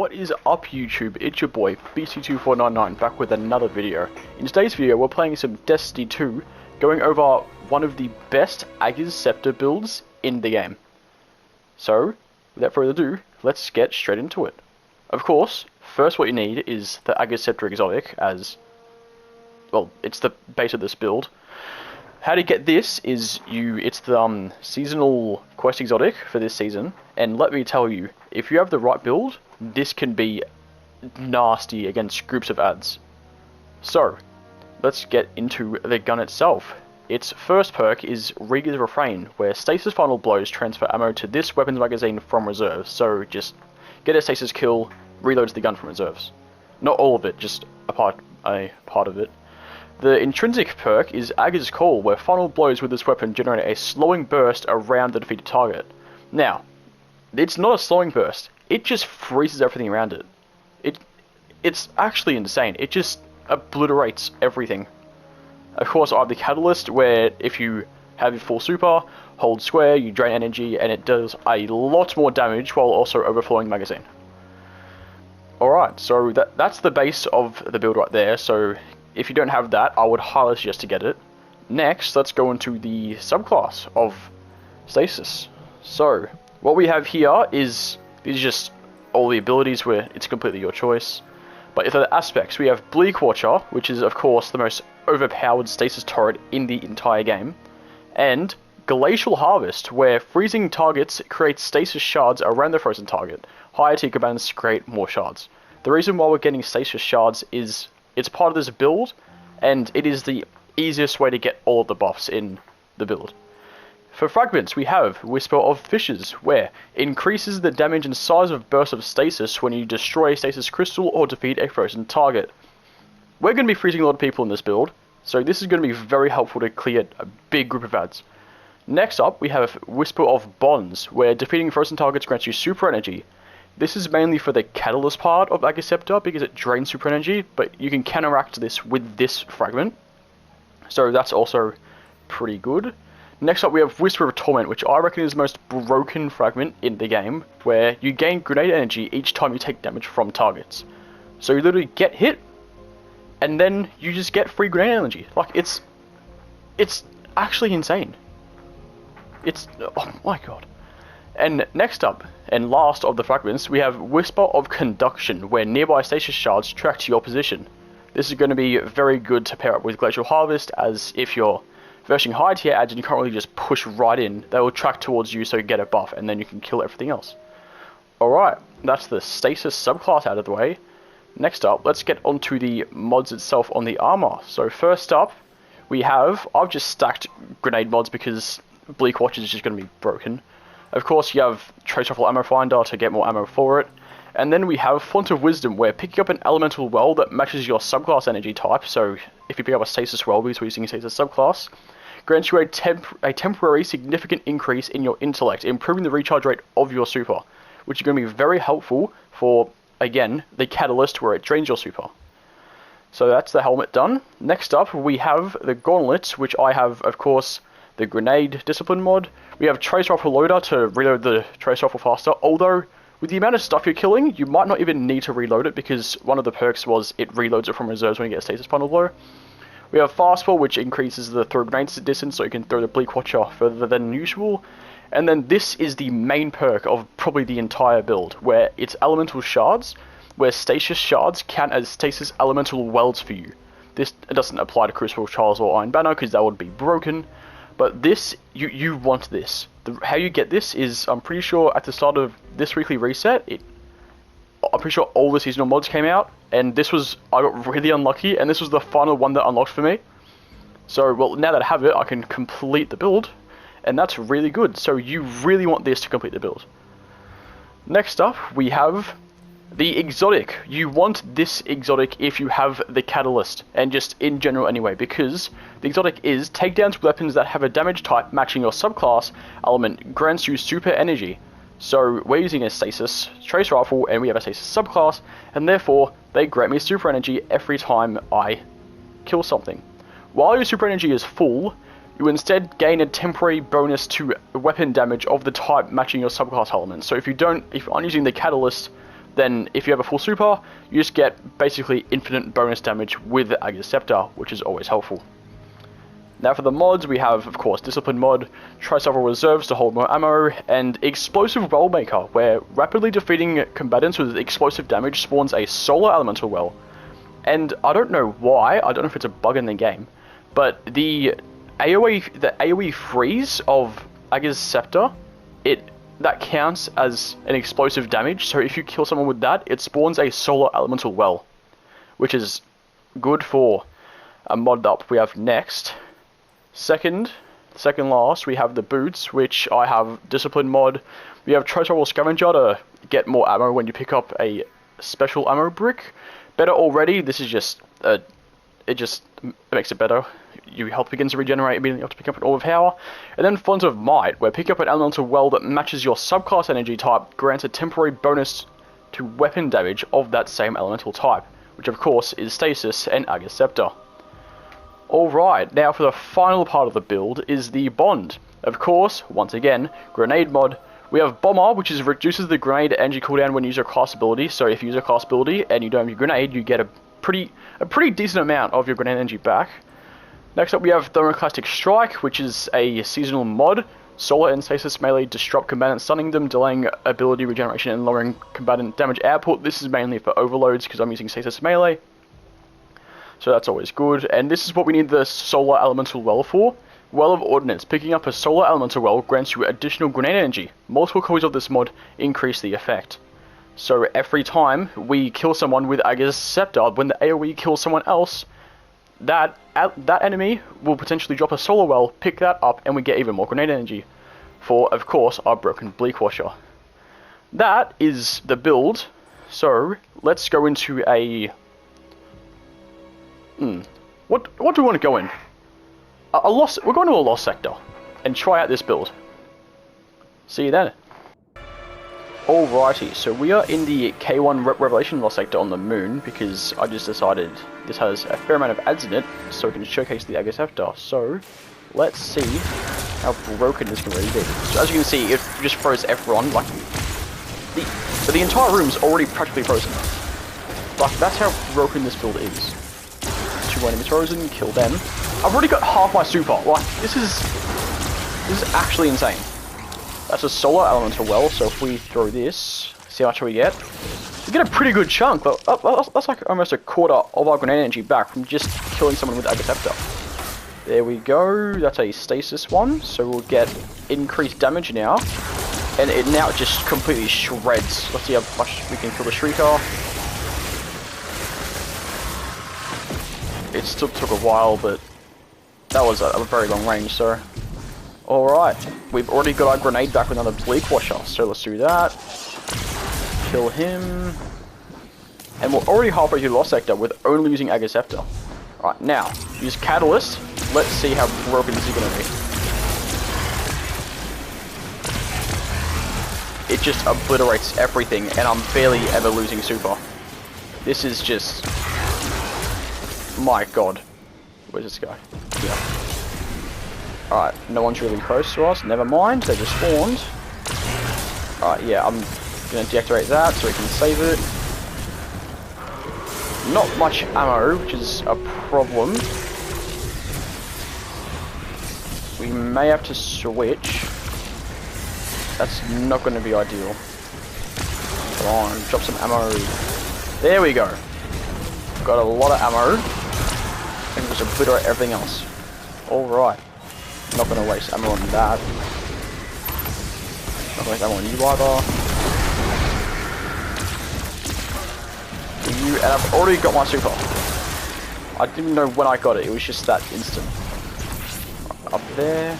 What is up YouTube, it's your boy BC2499 back with another video. In today's video we're playing some Destiny 2, going over one of the best Ager's Sceptre builds in the game. So, without further ado, let's get straight into it. Of course, first what you need is the Ager's Sceptre exotic, as, well, it's the base of this build. How to get this is it's the seasonal quest exotic for this season, and let me tell you, if you have the right build, this can be nasty against groups of adds. So, let's get into the gun itself. Its first perk is Ager's Refrain, where stasis final blows transfer ammo to this weapons magazine from reserves, so just get a stasis kill, reloads the gun from reserves. Not all of it, just a part of it. The intrinsic perk is Ager's Call, where final blows with this weapon generate a slowing burst around the defeated target. Now, it's not a slowing burst, it just freezes everything around it. It's actually insane, it just obliterates everything. Of course, I have the Catalyst, where if you have your full super, hold square, you drain energy, and it does a lot more damage while also overflowing the magazine. Alright, so that's the base of the build right there, so if you don't have that, I would highly suggest to get it. Next, let's go into the subclass of Stasis. So, what we have here is, these are just all the abilities where it's completely your choice. But if the aspects, we have Bleak Watcher, which is of course the most overpowered stasis turret in the entire game. And Glacial Harvest, where freezing targets creates stasis shards around the frozen target. Higher tier commands create more shards. The reason why we're getting stasis shards is it's part of this build, and it is the easiest way to get all of the buffs in the build. For fragments, we have Whisper of Fishes, where increases the damage and size of burst of stasis when you destroy a stasis crystal or defeat a frozen target. We're going to be freezing a lot of people in this build, so this is going to be very helpful to clear a big group of adds. Next up, we have Whisper of Bonds, where defeating frozen targets grants you super energy. This is mainly for the Catalyst part of Ager's Sceptre because it drains super energy, but you can counteract this with this fragment. So that's also pretty good. Next up we have Whisper of Torment, which I reckon is the most broken fragment in the game, where you gain grenade energy each time you take damage from targets. So you literally get hit, and then you just get free grenade energy. Like, it's actually insane. Oh my god. And next up, and last of the fragments, we have Whisper of Conduction, where nearby stasis shards track to your position. This is going to be very good to pair up with Glacial Harvest, as if you're versing high tier adds and you can't really just push right in, they will track towards you so you get a buff, and then you can kill everything else. Alright, that's the stasis subclass out of the way. Next up, let's get onto the mods itself on the armor. So first up, I've just stacked grenade mods because Bleak Watch is just going to be broken. Of course, you have Trace Rifle Ammo Finder to get more ammo for it. And then we have Font of Wisdom, where picking up an elemental well that matches your subclass energy type, so if you pick up a stasis well because we're using a stasis subclass, grants you a temporary significant increase in your intellect, improving the recharge rate of your super, which is going to be very helpful for, again, the Catalyst, where it drains your super. So that's the helmet done. Next up, we have the Gauntlets, which I have, of course, the Grenade Discipline mod. We have Trace Rifle Loader to reload the Trace Rifle faster, although with the amount of stuff you're killing, you might not even need to reload it because one of the perks was it reloads it from reserves when you get a stasis final blow. We have Fastball, which increases the throw grenades distance so you can throw the Bleak Watcher further than usual. And then this is the main perk of probably the entire build, where it's Elemental Shards, where stasis shards count as stasis elemental welds for you. This doesn't apply to Crucible Trials or Iron Banner because that would be broken. But this, you want this. How you get this is, I'm pretty sure at the start of this weekly reset, I'm pretty sure all the seasonal mods came out, and I got really unlucky, and this was the final one that unlocked for me. So, well, now that I have it, I can complete the build, and that's really good. So you really want this to complete the build. Next up, we have the exotic. You want this exotic if you have the Catalyst, and just in general anyway, because the exotic is takedowns with weapons that have a damage type matching your subclass element grants you super energy. So we're using a stasis trace rifle, and we have a stasis subclass, and therefore they grant me super energy every time I kill something. While your super energy is full, you instead gain a temporary bonus to weapon damage of the type matching your subclass element. So if you aren't using the Catalyst then if you have a full super, you just get basically infinite bonus damage with Ager's Sceptre, which is always helpful. Now for the mods, we have, of course, Discipline mod, try several reserves to hold more ammo, and Explosive Well Maker, where rapidly defeating combatants with explosive damage spawns a Solar Elemental Well. And I don't know why, I don't know if it's a bug in the game, but the AoE freeze of Ager's Sceptre, that counts as an explosive damage, so if you kill someone with that, it spawns a Solar Elemental Well, which is good for a mod up we have next. Second last, we have the boots, which I have Discipline mod. We have Tritoral Scavenger to get more ammo when you pick up a special ammo brick. Better already, this is just, it makes it better. Your health begins to regenerate immediately after picking up an Orb of Power. And then Font of Might, where picking up an elemental well that matches your subclass energy type grants a temporary bonus to weapon damage of that same elemental type, which of course is Stasis and Ager's Sceptre. Alright, now for the final part of the build is the Bond. Of course, once again, Grenade mod. We have Bomber, which reduces the grenade energy cooldown when you use your class ability, so if you use a class ability and you don't have your grenade, you get a pretty decent amount of your grenade energy back. Next up we have Thermoclastic Strike, which is a seasonal mod. Solar and Stasis melee disrupt combatants, stunning them, delaying ability regeneration and lowering combatant damage output. This is mainly for overloads because I'm using Stasis melee, so that's always good. And this is what we need the Solar Elemental Well for. Well of Ordnance. Picking up a Solar Elemental Well grants you additional grenade energy. Multiple copies of this mod increase the effect. So every time we kill someone with Ager's Sceptre, when the AoE kills someone else, that enemy will potentially drop a Solar Well, pick that up, and we get even more grenade energy for, of course, our Broken Bleak Washer. That is the build. So let's go into a... What do we want to go in? We're going to a Lost Sector and try out this build. See you then. Alrighty, so we are in the K1 Revelation Lost Sector on the moon because I just decided this has a fair amount of ads in it, so we can showcase the Ager Sceptre. So let's see how broken this can really be. So as you can see, it just froze everyone. Like the entire room's already practically frozen. Like that's how broken this build is. Two enemies frozen, kill them. I've already got half my super. Like this is actually insane. That's a Solar Elemental Well, so if we throw this, see how much we get. We get a pretty good chunk, but that's like almost a quarter of our grenade energy back from just killing someone with Ager Sceptre. There we go, that's a Stasis one, so we'll get increased damage now. And it now just completely shreds. Let's see how much we can kill the Shrieker. It still took a while, but that was a very long range, so... Alright, we've already got our grenade back with another Bleak Washer, so let's do that. Kill him. And we're already halfway through Lost Sector with only using Ager's Sceptre. Alright, now, use Catalyst. Let's see how broken this is going to be. It just obliterates everything, and I'm barely ever losing super. This is just... My god. Where's this guy? Yeah. Alright, no one's really close to us. Never mind, they just spawned. Alright, yeah, I'm gonna deactivate that so we can save it. Not much ammo, which is a problem. We may have to switch. That's not gonna be ideal. Come on, drop some ammo. There we go. Got a lot of ammo. And just obliterate everything else. Alright. Not gonna waste ammo on that. Not gonna waste ammo on you either. You, and I've already got my super. I didn't know when I got it, it was just that instant. Right, up there.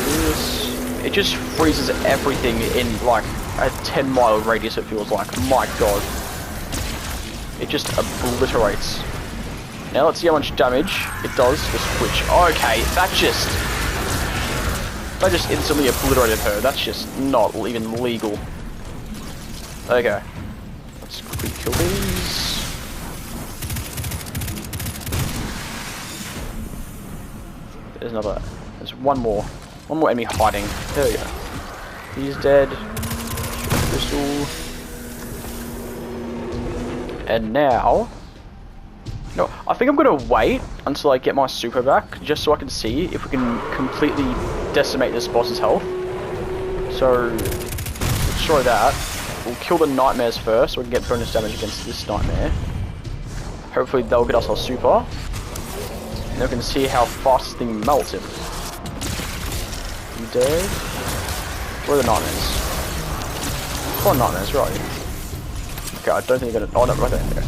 This. It just freezes everything in like a 10-mile radius, it feels like. My god. It just obliterates. Now let's see how much damage it does to switch. Okay, that just instantly obliterated her. That's just not even legal. Okay. Let's quickly kill these. There's one more enemy hiding. There we go. He's dead. Crystal. And now... No, I think I'm going to wait until I get my super back, just so I can see if we can completely decimate this boss's health. So, destroy that. We'll kill the nightmares first, so we can get bonus damage against this nightmare. Hopefully they'll get us our super. And then we can see how fast this thing melts him. You dead? Where are the nightmares? Four nightmares, right? Okay, I don't think you're gonna... Oh no, right there. Okay.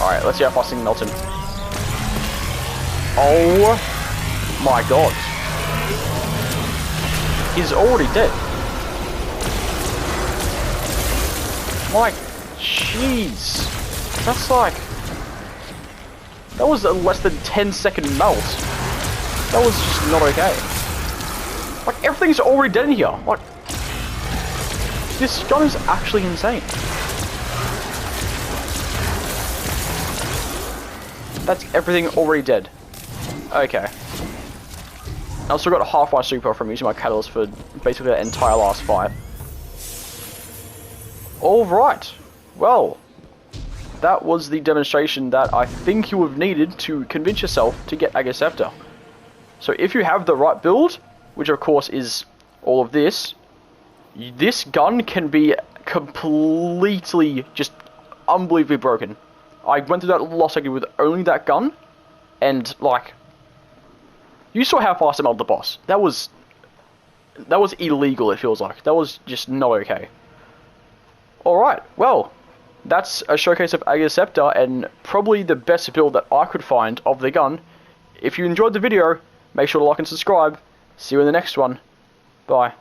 Alright, let's see how fast thing melts him. Oh my god. He's already dead. My jeez. That's like... That was a less than 10-second melt. That was just not okay. Like, everything's already dead in here. Like, this gun is actually insane. That's everything already dead. Okay. I also got half my super from using my catalyst for basically the entire last fight. Alright. Well, that was the demonstration that I think you have needed to convince yourself to get Ager Sceptre. So if you have the right build, which of course is all of this gun can be completely, just unbelievably broken. I went through that loss I did with only that gun, and like, you saw how fast I melted the boss. That was illegal, it feels like. That was just not okay. Alright, well, that's a showcase of Ager Sceptre, and probably the best build that I could find of the gun. If you enjoyed the video, make sure to like and subscribe. See you in the next one. Bye.